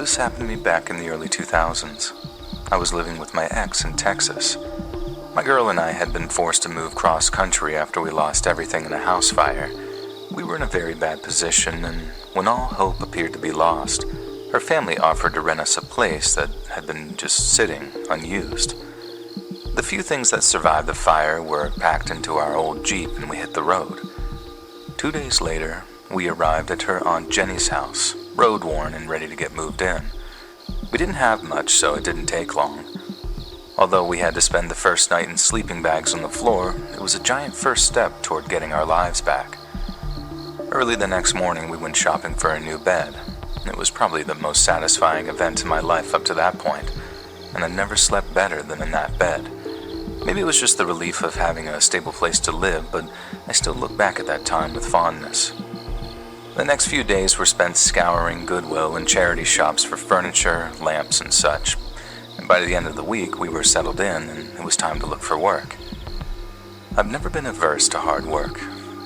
this happened to me back in the early 2000s. I was living with my ex in Texas. My girl and I had been forced to move cross-country after we lost everything in a house fire. We were in a very bad position, and when all hope appeared to be lost, her family offered to rent us a place that had been just sitting, unused. The few things that survived the fire were packed into our old Jeep and we hit the road. 2 days later, we arrived at her Aunt Jenny's house, road-worn and ready to get moved in. We didn't have much, so it didn't take long. Although we had to spend the first night in sleeping bags on the floor, it was a giant first step toward getting our lives back. Early the next morning, we went shopping for a new bed. It was probably the most satisfying event in my life up to that point, and I never slept better than in that bed. Maybe it was just the relief of having a stable place to live, but I still look back at that time with fondness. The next few days were spent scouring Goodwill and charity shops for furniture, lamps, and such. And by the end of the week, we were settled in, and it was time to look for work. I've never been averse to hard work.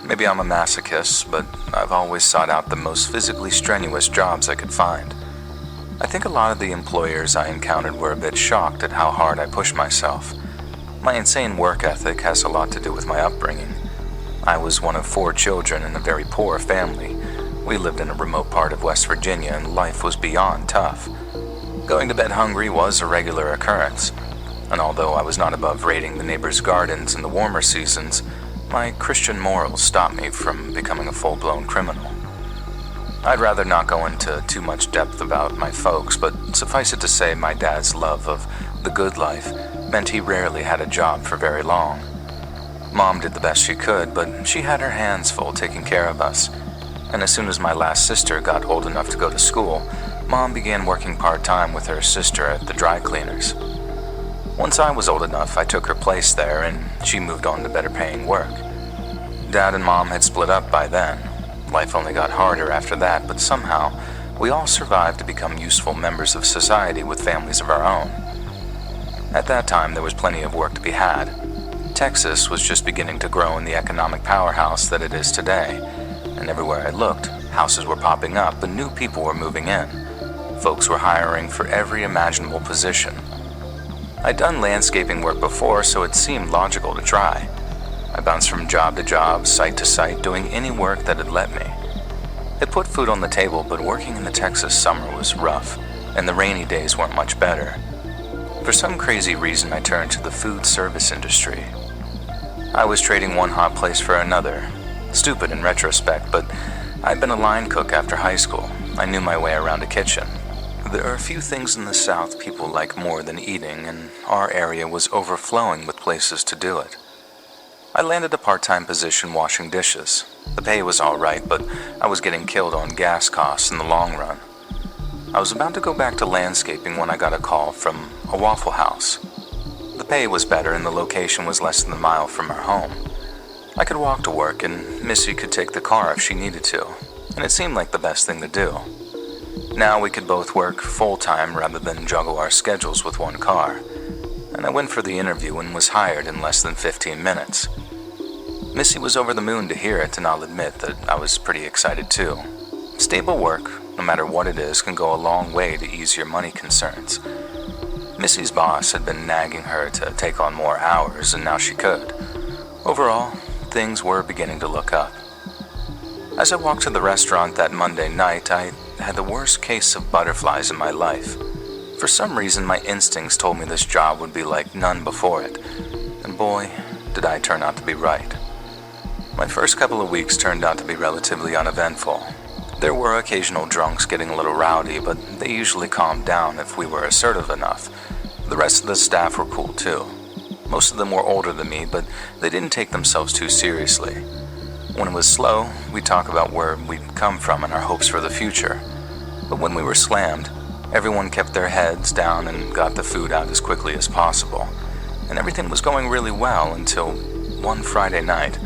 Maybe I'm a masochist, but I've always sought out the most physically strenuous jobs I could find. I think a lot of the employers I encountered were a bit shocked at how hard I pushed myself. My insane work ethic has a lot to do with my upbringing. I was one of 4 children in a very poor family. We lived in a remote part of West Virginia, and life was beyond tough. Going to bed hungry was a regular occurrence, and although I was not above raiding the neighbors' gardens in the warmer seasons, my Christian morals stopped me from becoming a full-blown criminal. I'd rather not go into too much depth about my folks, but suffice it to say my dad's love of the good life meant he rarely had a job for very long. Mom did the best she could, but she had her hands full taking care of us, and as soon as my last sister got old enough to go to school, Mom began working part-time with her sister at the dry cleaners. Once I was old enough, I took her place there, and she moved on to better-paying work. Dad and Mom had split up by then. Life only got harder after that, but somehow, we all survived to become useful members of society with families of our own. At that time, there was plenty of work to be had. Texas was just beginning to grow in the economic powerhouse that it is today, and everywhere I looked, houses were popping up and new people were moving in. Folks were hiring for every imaginable position. I'd done landscaping work before, so it seemed logical to try. I bounced from job to job, site to site, doing any work that had let me. It put food on the table, but working in the Texas summer was rough, and the rainy days weren't much better. For some crazy reason, I turned to the food service industry. I was trading one hot place for another. Stupid in retrospect, but I'd been a line cook after high school. I knew my way around a kitchen. There are a few things in the South people like more than eating, and our area was overflowing with places to do it. I landed a part-time position washing dishes. The pay was all right, but I was getting killed on gas costs in the long run. I was about to go back to landscaping when I got a call from a Waffle House. The pay was better and the location was less than a mile from our home. I could walk to work and Missy could take the car if she needed to, and it seemed like the best thing to do. Now we could both work full-time rather than juggle our schedules with one car, and I went for the interview and was hired in less than 15 minutes. Missy was over the moon to hear it, and I'll admit that I was pretty excited too. Stable work, no matter what it is, can go a long way to ease your money concerns. Missy's boss had been nagging her to take on more hours, and now she could. Overall, things were beginning to look up. As I walked to the restaurant that Monday night, I had the worst case of butterflies in my life. For some reason, my instincts told me this job would be like none before it, and boy, did I turn out to be right. My first couple of weeks turned out to be relatively uneventful. There were occasional drunks getting a little rowdy, but they usually calmed down if we were assertive enough. The rest of the staff were cool too. Most of them were older than me, but they didn't take themselves too seriously. When it was slow, we'd talk about where we'd come from and our hopes for the future. But when we were slammed, everyone kept their heads down and got the food out as quickly as possible. And everything was going really well until one Friday night,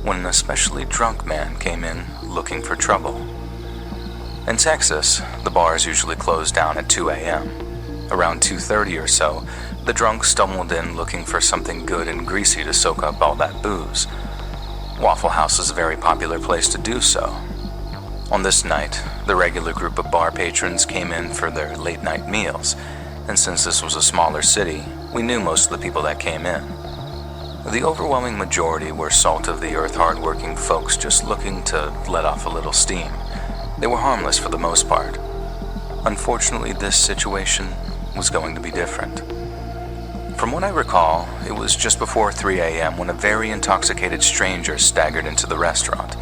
when an especially drunk man came in looking for trouble. In Texas, the bars usually closed down at 2 a.m. Around 2:30 or so, the drunk stumbled in looking for something good and greasy to soak up all that booze. Waffle House is a very popular place to do so. On this night, the regular group of bar patrons came in for their late-night meals, and since this was a smaller city, we knew most of the people that came in. The overwhelming majority were salt-of-the-earth hard-working folks just looking to let off a little steam. They were harmless for the most part. Unfortunately, this situation was going to be different. From what I recall, it was just before 3 a.m. when a very intoxicated stranger staggered into the restaurant.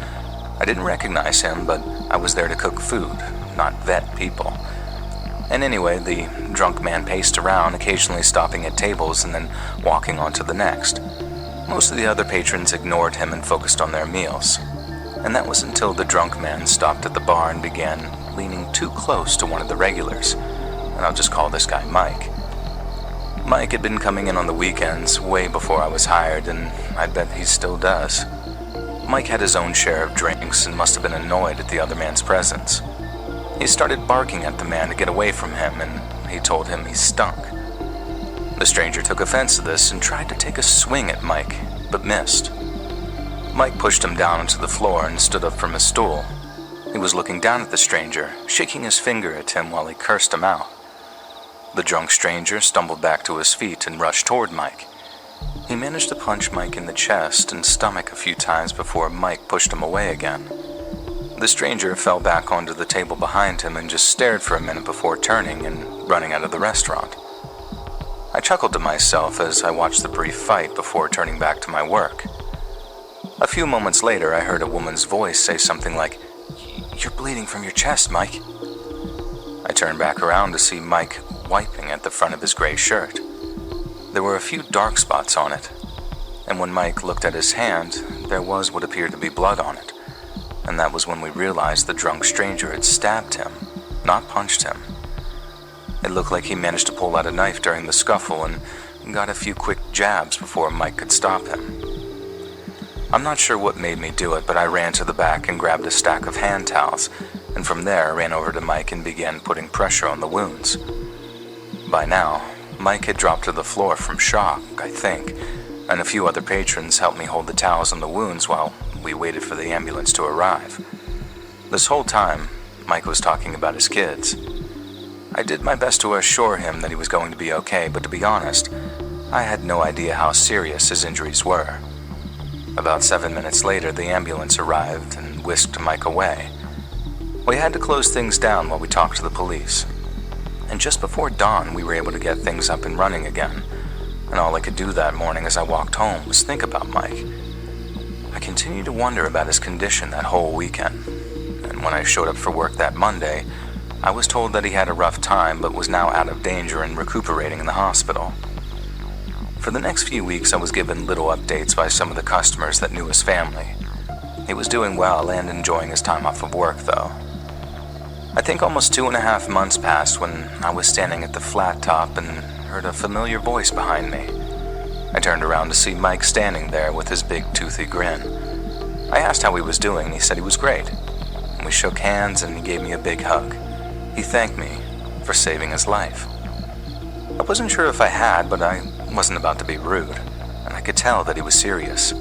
I didn't recognize him, but I was there to cook food, not vet people. And anyway, the drunk man paced around, occasionally stopping at tables and then walking on to the next. Most of the other patrons ignored him and focused on their meals. And that was until the drunk man stopped at the bar and began leaning too close to one of the regulars. And I'll just call this guy Mike. Mike had been coming in on the weekends way before I was hired, and I bet he still does. Mike had his own share of drinks and must have been annoyed at the other man's presence. He started barking at the man to get away from him, and he told him he stunk. The stranger took offense to this and tried to take a swing at Mike, but missed. Mike pushed him down onto the floor and stood up from his stool. He was looking down at the stranger, shaking his finger at him while he cursed him out. The drunk stranger stumbled back to his feet and rushed toward Mike. He managed to punch Mike in the chest and stomach a few times before Mike pushed him away again. The stranger fell back onto the table behind him and just stared for a minute before turning and running out of the restaurant. I chuckled to myself as I watched the brief fight before turning back to my work. A few moments later, I heard a woman's voice say something like, "You're bleeding from your chest, Mike." I turned back around to see Mike wiping at the front of his gray shirt. There were a few dark spots on it, and when Mike looked at his hand, there was what appeared to be blood on it, and that was when we realized the drunk stranger had stabbed him, not punched him. It looked like he managed to pull out a knife during the scuffle and got a few quick jabs before Mike could stop him. I'm not sure what made me do it, but I ran to the back and grabbed a stack of hand towels, and from there I ran over to Mike and began putting pressure on the wounds. By now, Mike had dropped to the floor from shock, I think, and a few other patrons helped me hold the towels on the wounds while we waited for the ambulance to arrive. This whole time, Mike was talking about his kids. I did my best to assure him that he was going to be okay, but to be honest, I had no idea how serious his injuries were. About 7 minutes later, the ambulance arrived and whisked Mike away. We had to close things down while we talked to the police. And just before dawn, we were able to get things up and running again. And all I could do that morning as I walked home was think about Mike. I continued to wonder about his condition that whole weekend. And when I showed up for work that Monday, I was told that he had a rough time but was now out of danger and recuperating in the hospital. For the next few weeks, I was given little updates by some of the customers that knew his family. He was doing well and enjoying his time off of work, though. I think almost 2.5 months passed when I was standing at the flat top and heard a familiar voice behind me. I turned around to see Mike standing there with his big toothy grin. I asked how he was doing and he said he was great. And we shook hands and he gave me a big hug. He thanked me for saving his life. I wasn't sure if I had, but I wasn't about to be rude, and I could tell that he was serious.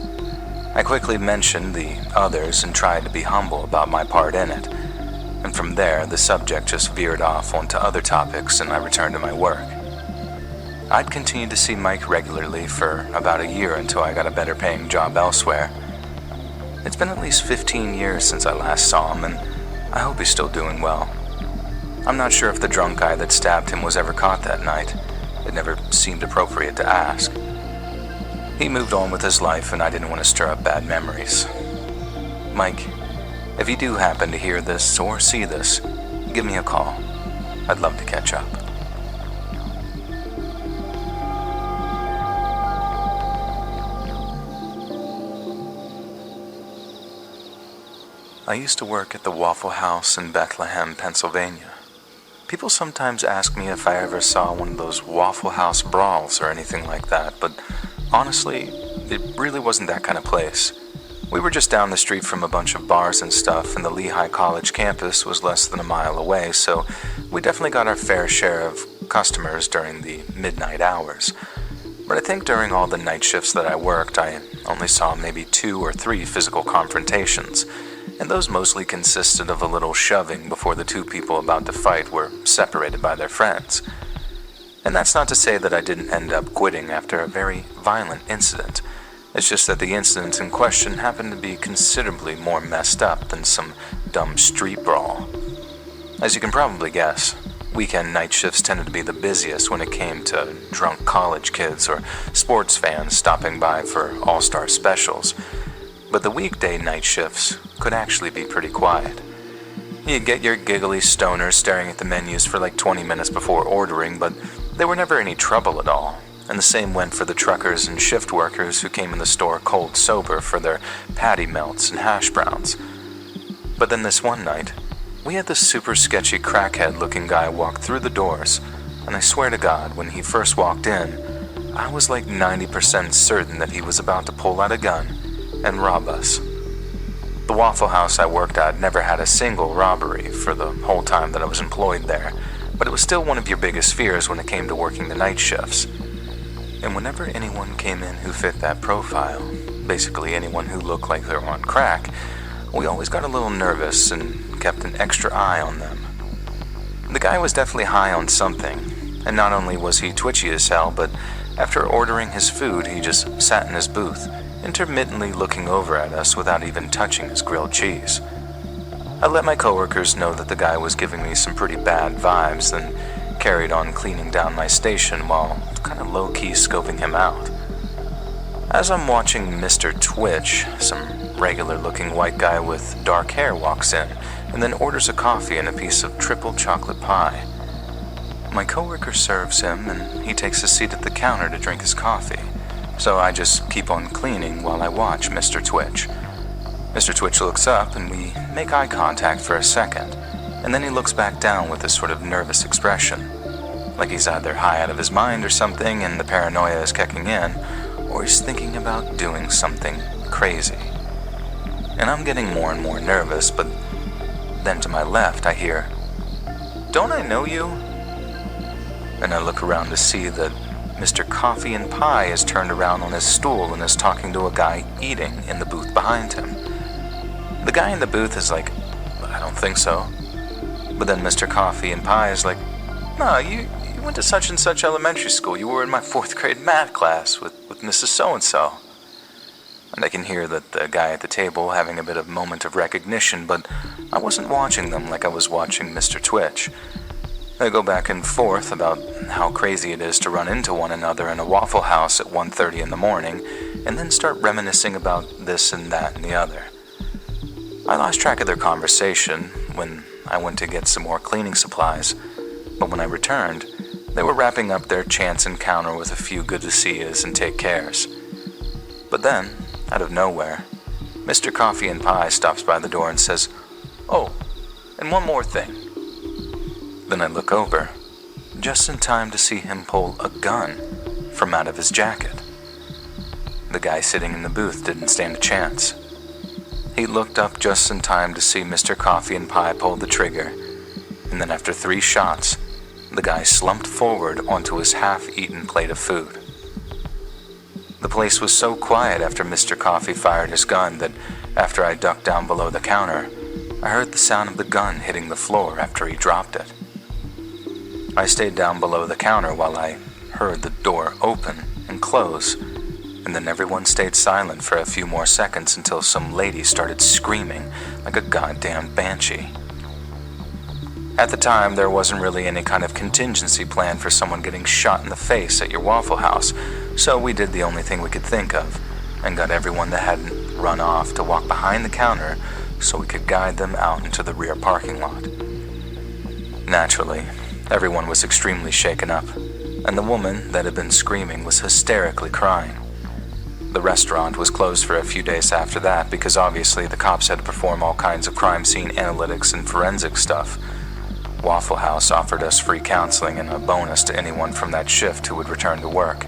I quickly mentioned the others and tried to be humble about my part in it. And from there, the subject just veered off onto other topics and I returned to my work. I'd continued to see Mike regularly for about a year until I got a better paying job elsewhere. It's been at least 15 years since I last saw him, and I hope he's still doing well. I'm not sure if the drunk guy that stabbed him was ever caught that night. It never seemed appropriate to ask. He moved on with his life and I didn't want to stir up bad memories. Mike, if you do happen to hear this or see this, give me a call. I'd love to catch up. I used to work at the Waffle House in Bethlehem, Pennsylvania. People sometimes ask me if I ever saw one of those Waffle House brawls or anything like that, but honestly, it really wasn't that kind of place. We were just down the street from a bunch of bars and stuff, and the Lehigh College campus was less than a mile away, so we definitely got our fair share of customers during the midnight hours. But I think during all the night shifts that I worked, I only saw maybe 2 or 3 physical confrontations, and those mostly consisted of a little shoving before the two people about to fight were separated by their friends. And that's not to say that I didn't end up quitting after a very violent incident. It's just that the incident in question happened to be considerably more messed up than some dumb street brawl. As you can probably guess, weekend night shifts tended to be the busiest when it came to drunk college kids or sports fans stopping by for all-star specials. But the weekday night shifts could actually be pretty quiet. You'd get your giggly stoners staring at the menus for like 20 minutes before ordering, but there were never any trouble at all. And the same went for the truckers and shift workers who came in the store cold sober for their patty melts and hash browns. But then this one night, we had this super sketchy crackhead-looking guy walk through the doors, and I swear to God, when he first walked in, I was like 90% certain that he was about to pull out a gun and rob us. The Waffle House I worked at never had a single robbery for the whole time that I was employed there, but it was still one of your biggest fears when it came to working the night shifts. And whenever anyone came in who fit that profile, basically anyone who looked like they were on crack, we always got a little nervous and kept an extra eye on them. The guy was definitely high on something, and not only was he twitchy as hell, but after ordering his food, he just sat in his booth, intermittently looking over at us without even touching his grilled cheese. I let my coworkers know that the guy was giving me some pretty bad vibes, then carried on cleaning down my station while kind of low-key scoping him out. As I'm watching Mr. Twitch, some regular-looking white guy with dark hair walks in and then orders a coffee and a piece of triple chocolate pie. My coworker serves him and he takes a seat at the counter to drink his coffee, so I just keep on cleaning while I watch Mr. Twitch. Mr. Twitch looks up and we make eye contact for a second, and then he looks back down with a sort of nervous expression, like he's either high out of his mind or something and the paranoia is kicking in, or he's thinking about doing something crazy. And I'm getting more and more nervous, but then to my left I hear, "Don't I know you?" And I look around to see that Mr. Coffee and Pie is turned around on his stool and is talking to a guy eating in the booth behind him. The guy in the booth is like, "I don't think so." But then Mr. Coffee and Pie is like, "No, you went to such and such elementary school. You were in my 4th grade math class with Mrs. So-and-so." And I can hear that the guy at the table having a bit of moment of recognition, but I wasn't watching them like I was watching Mr. Twitch. They go back and forth about how crazy it is to run into one another in a Waffle House at 1:30 in the morning, and then start reminiscing about this and that and the other. I lost track of their conversation when I went to get some more cleaning supplies, but when I returned, they were wrapping up their chance encounter with a few good to see yous and take cares. But then, out of nowhere, Mr. Coffee and Pie stops by the door and says, "Oh, and one more thing." Then I look over, just in time to see him pull a gun from out of his jacket. The guy sitting in the booth didn't stand a chance. He looked up just in time to see Mr. Coffee and Pie pull the trigger, and then after 3 shots, the guy slumped forward onto his half-eaten plate of food. The place was so quiet after Mr. Coffee fired his gun that after I ducked down below the counter, I heard the sound of the gun hitting the floor after he dropped it. I stayed down below the counter while I heard the door open and close, and then everyone stayed silent for a few more seconds until some lady started screaming like a goddamn banshee. At the time, there wasn't really any kind of contingency plan for someone getting shot in the face at your Waffle House, so we did the only thing we could think of, and got everyone that hadn't run off to walk behind the counter so we could guide them out into the rear parking lot. Naturally, everyone was extremely shaken up, and the woman that had been screaming was hysterically crying. The restaurant was closed for a few days after that because obviously the cops had to perform all kinds of crime scene analytics and forensic stuff. Waffle House offered us free counseling and a bonus to anyone from that shift who would return to work.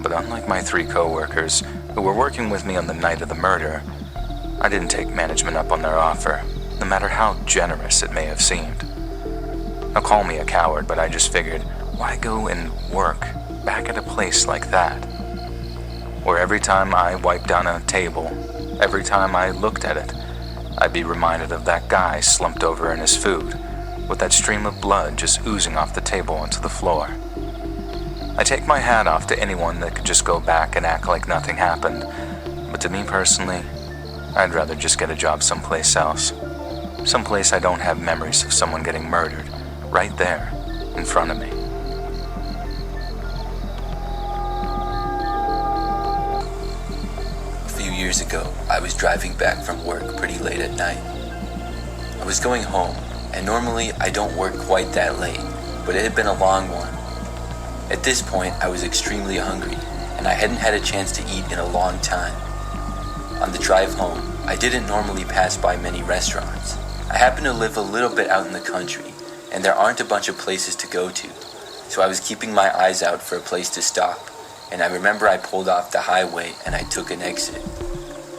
But unlike my 3 coworkers who were working with me on the night of the murder, I didn't take management up on their offer, no matter how generous it may have seemed. Now call me a coward, but I just figured, why go and work back at a place like that, where every time I wiped down a table, every time I looked at it, I'd be reminded of that guy slumped over in his food, with that stream of blood just oozing off the table onto the floor. I take my hat off to anyone that could just go back and act like nothing happened, but to me personally, I'd rather just get a job someplace else. Someplace I don't have memories of someone getting murdered, right there, in front of me. A few years ago, I was driving back from work pretty late at night. I was going home, and normally I don't work quite that late, but it had been a long one. At this point, I was extremely hungry, and I hadn't had a chance to eat in a long time. On the drive home, I didn't normally pass by many restaurants. I happen to live a little bit out in the country, and there aren't a bunch of places to go to, so I was keeping my eyes out for a place to stop, and I remember I pulled off the highway and I took an exit.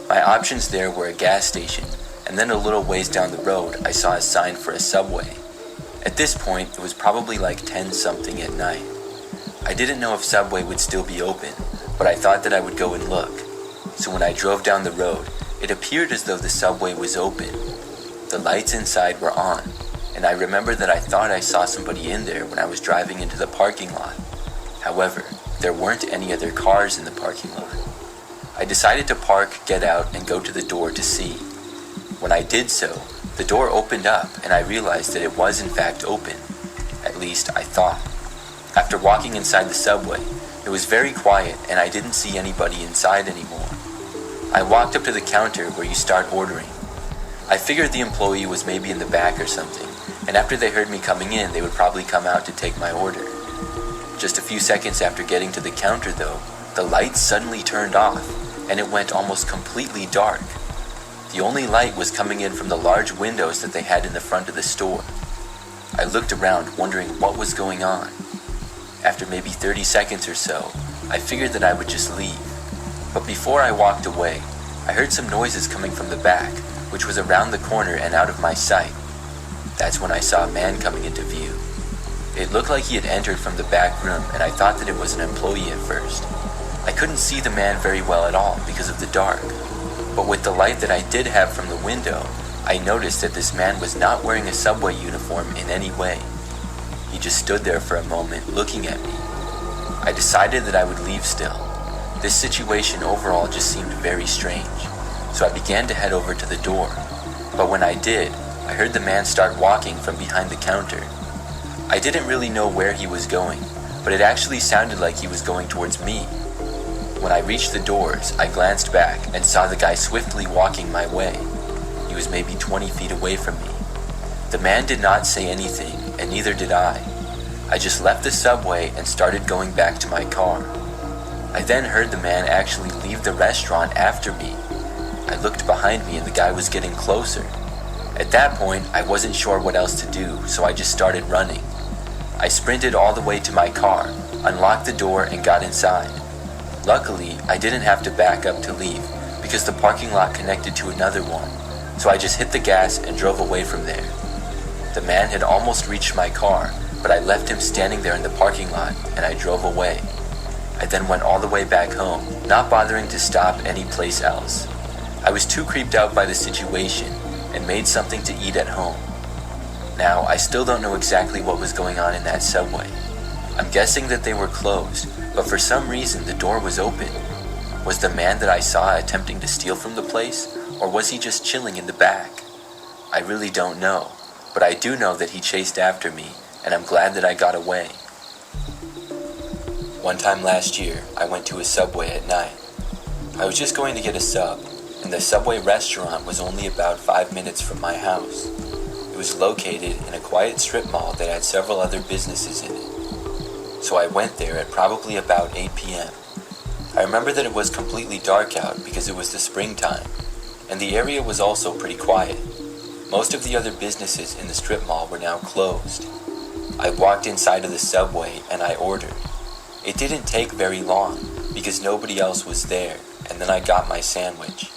My options there were a gas station, and then a little ways down the road I saw a sign for a Subway. At this point, it was probably like 10-something at night. I didn't know if Subway would still be open, but I thought that I would go and look. So when I drove down the road, it appeared as though the Subway was open. The lights inside were on, and I remember that I thought I saw somebody in there when I was driving into the parking lot. However, there weren't any other cars in the parking lot. I decided to park, get out, and go to the door to see. When I did so, the door opened up and I realized that it was in fact open. At least I thought. After walking inside the Subway, it was very quiet and I didn't see anybody inside anymore. I walked up to the counter where you start ordering. I figured the employee was maybe in the back or something, and after they heard me coming in, they would probably come out to take my order. Just a few seconds after getting to the counter though, the lights suddenly turned off, and it went almost completely dark. The only light was coming in from the large windows that they had in the front of the store. I looked around wondering what was going on. After maybe 30 seconds or so, I figured that I would just leave. But before I walked away, I heard some noises coming from the back, which was around the corner and out of my sight. That's when I saw a man coming into view. It looked like he had entered from the back room, and I thought that it was an employee at first. I couldn't see the man very well at all because of the dark, but with the light that I did have from the window, I noticed that this man was not wearing a Subway uniform in any way. He just stood there for a moment looking at me. I decided that I would leave still. This situation overall just seemed very strange, so I began to head over to the door. But when I did, I heard the man start walking from behind the counter. I didn't really know where he was going, but it actually sounded like he was going towards me. When I reached the doors, I glanced back and saw the guy swiftly walking my way. He was maybe 20 feet away from me. The man did not say anything, and neither did I. I just left the Subway and started going back to my car. I then heard the man actually leave the restaurant after me. I looked behind me and the guy was getting closer. At that point, I wasn't sure what else to do, so I just started running. I sprinted all the way to my car, unlocked the door, and got inside. Luckily, I didn't have to back up to leave because the parking lot connected to another one, so I just hit the gas and drove away from there. The man had almost reached my car, but I left him standing there in the parking lot and I drove away. I then went all the way back home, not bothering to stop any place else. I was too creeped out by the situation and made something to eat at home. Now, I still don't know exactly what was going on in that Subway. I'm guessing that they were closed, but for some reason the door was open. Was the man that I saw attempting to steal from the place, or was he just chilling in the back? I really don't know, but I do know that he chased after me, and I'm glad that I got away. One time last year, I went to a Subway at night. I was just going to get a sub, and the Subway restaurant was only about 5 minutes from my house. It was located in a quiet strip mall that had several other businesses in it. So I went there at probably about 8 p.m. I remember that it was completely dark out because it was the springtime, and the area was also pretty quiet. Most of the other businesses in the strip mall were now closed. I walked inside of the Subway and I ordered. It didn't take very long because nobody else was there, and then I got my sandwich.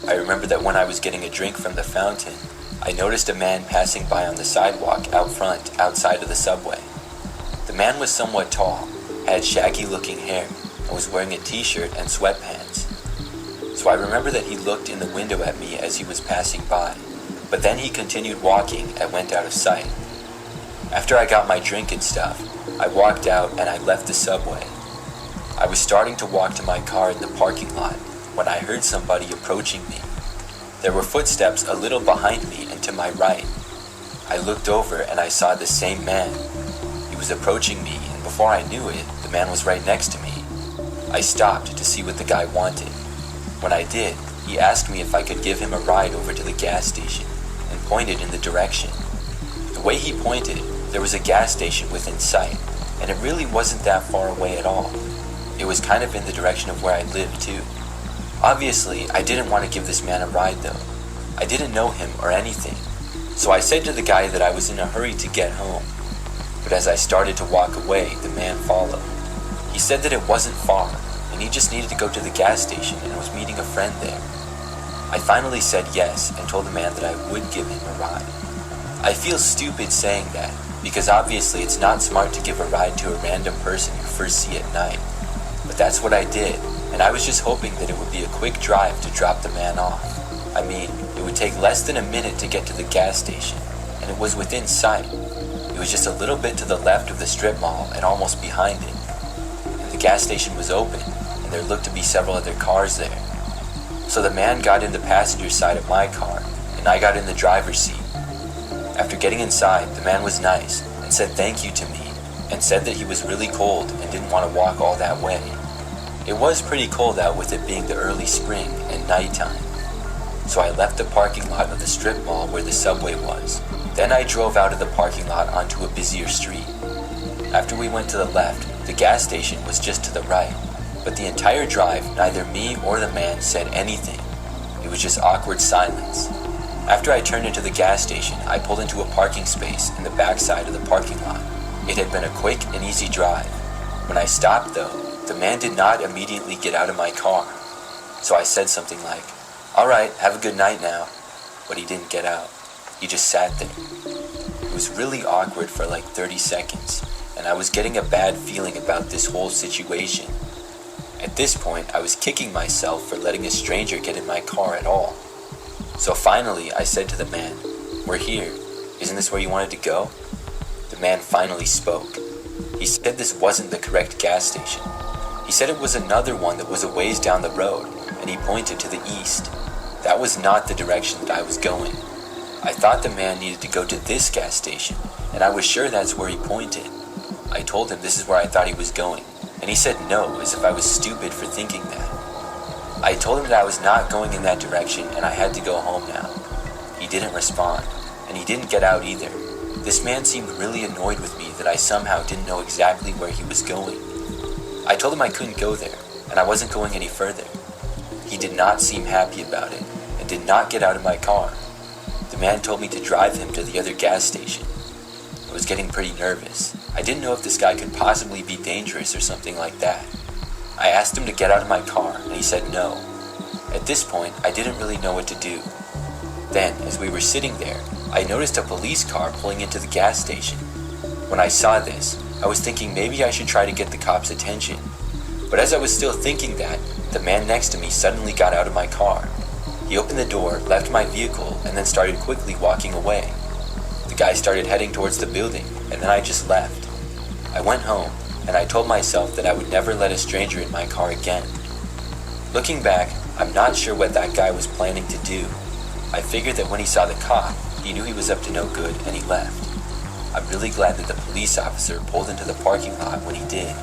I remember that when I was getting a drink from the fountain, I noticed a man passing by on the sidewalk out front outside of the Subway. The man was somewhat tall, had shaggy looking hair, and was wearing a t-shirt and sweatpants. So I remember that he looked in the window at me as he was passing by, but then he continued walking and went out of sight. After I got my drink and stuff, I walked out and I left the subway. I was starting to walk to my car in the parking lot when I heard somebody approaching me. There were footsteps a little behind me and to my right. I looked over and I saw the same man. He was approaching me, and before I knew it, the man was right next to me. I stopped to see what the guy wanted. When I did, he asked me if I could give him a ride over to the gas station and pointed in the direction. The way he pointed, there was a gas station within sight, and it really wasn't that far away at all. It was kind of in the direction of where I lived too. Obviously, I didn't want to give this man a ride though. I didn't know him or anything, so I said to the guy that I was in a hurry to get home. But as I started to walk away, the man followed. He said that it wasn't far, and he just needed to go to the gas station and was meeting a friend there. I finally said yes and told the man that I would give him a ride. I feel stupid saying that, because obviously it's not smart to give a ride to a random person you first see at night. But that's what I did, and I was just hoping that it would be a quick drive to drop the man off. I mean, it would take less than a minute to get to the gas station, and it was within sight. It was just a little bit to the left of the strip mall and almost behind it. And the gas station was open, and there looked to be several other cars there. So the man got in the passenger side of my car, and I got in the driver's seat. After getting inside, the man was nice and said thank you to me, and said that he was really cold and didn't want to walk all that way. It was pretty cold out with it being the early spring and nighttime. So I left the parking lot of the strip mall where the subway was. Then I drove out of the parking lot onto a busier street. After we went to the left, the gas station was just to the right, but the entire drive, neither me or the man said anything. It was just awkward silence. After I turned into the gas station, I pulled into a parking space in the back side of the parking lot. It had been a quick and easy drive. When I stopped though, the man did not immediately get out of my car. So I said something like, "Alright, have a good night now." But he didn't get out. He just sat there. It was really awkward for like 30 seconds, and I was getting a bad feeling about this whole situation. At this point, I was kicking myself for letting a stranger get in my car at all. So finally, I said to the man, "We're here. Isn't this where you wanted to go?" The man finally spoke. He said this wasn't the correct gas station. He said it was another one that was a ways down the road, and he pointed to the east. That was not the direction that I was going. I thought the man needed to go to this gas station, and I was sure that's where he pointed. I told him this is where I thought he was going, and he said no, as if I was stupid for thinking that. I told him that I was not going in that direction and I had to go home now. He didn't respond, and he didn't get out either. This man seemed really annoyed with me that I somehow didn't know exactly where he was going. I told him I couldn't go there, and I wasn't going any further. He did not seem happy about it, and did not get out of my car. The man told me to drive him to the other gas station. I was getting pretty nervous. I didn't know if this guy could possibly be dangerous or something like that. I asked him to get out of my car, and he said no. At this point, I didn't really know what to do. Then, as we were sitting there, I noticed a police car pulling into the gas station. When I saw this, I was thinking maybe I should try to get the cops' attention. But as I was still thinking that, the man next to me suddenly got out of my car. He opened the door, left my vehicle, and then started quickly walking away. The guy started heading towards the building, and then I just left. I went home, and I told myself that I would never let a stranger in my car again. Looking back, I'm not sure what that guy was planning to do. I figured that when he saw the cop, he knew he was up to no good, and he left. I'm really glad that the police officer pulled into the parking lot when he did.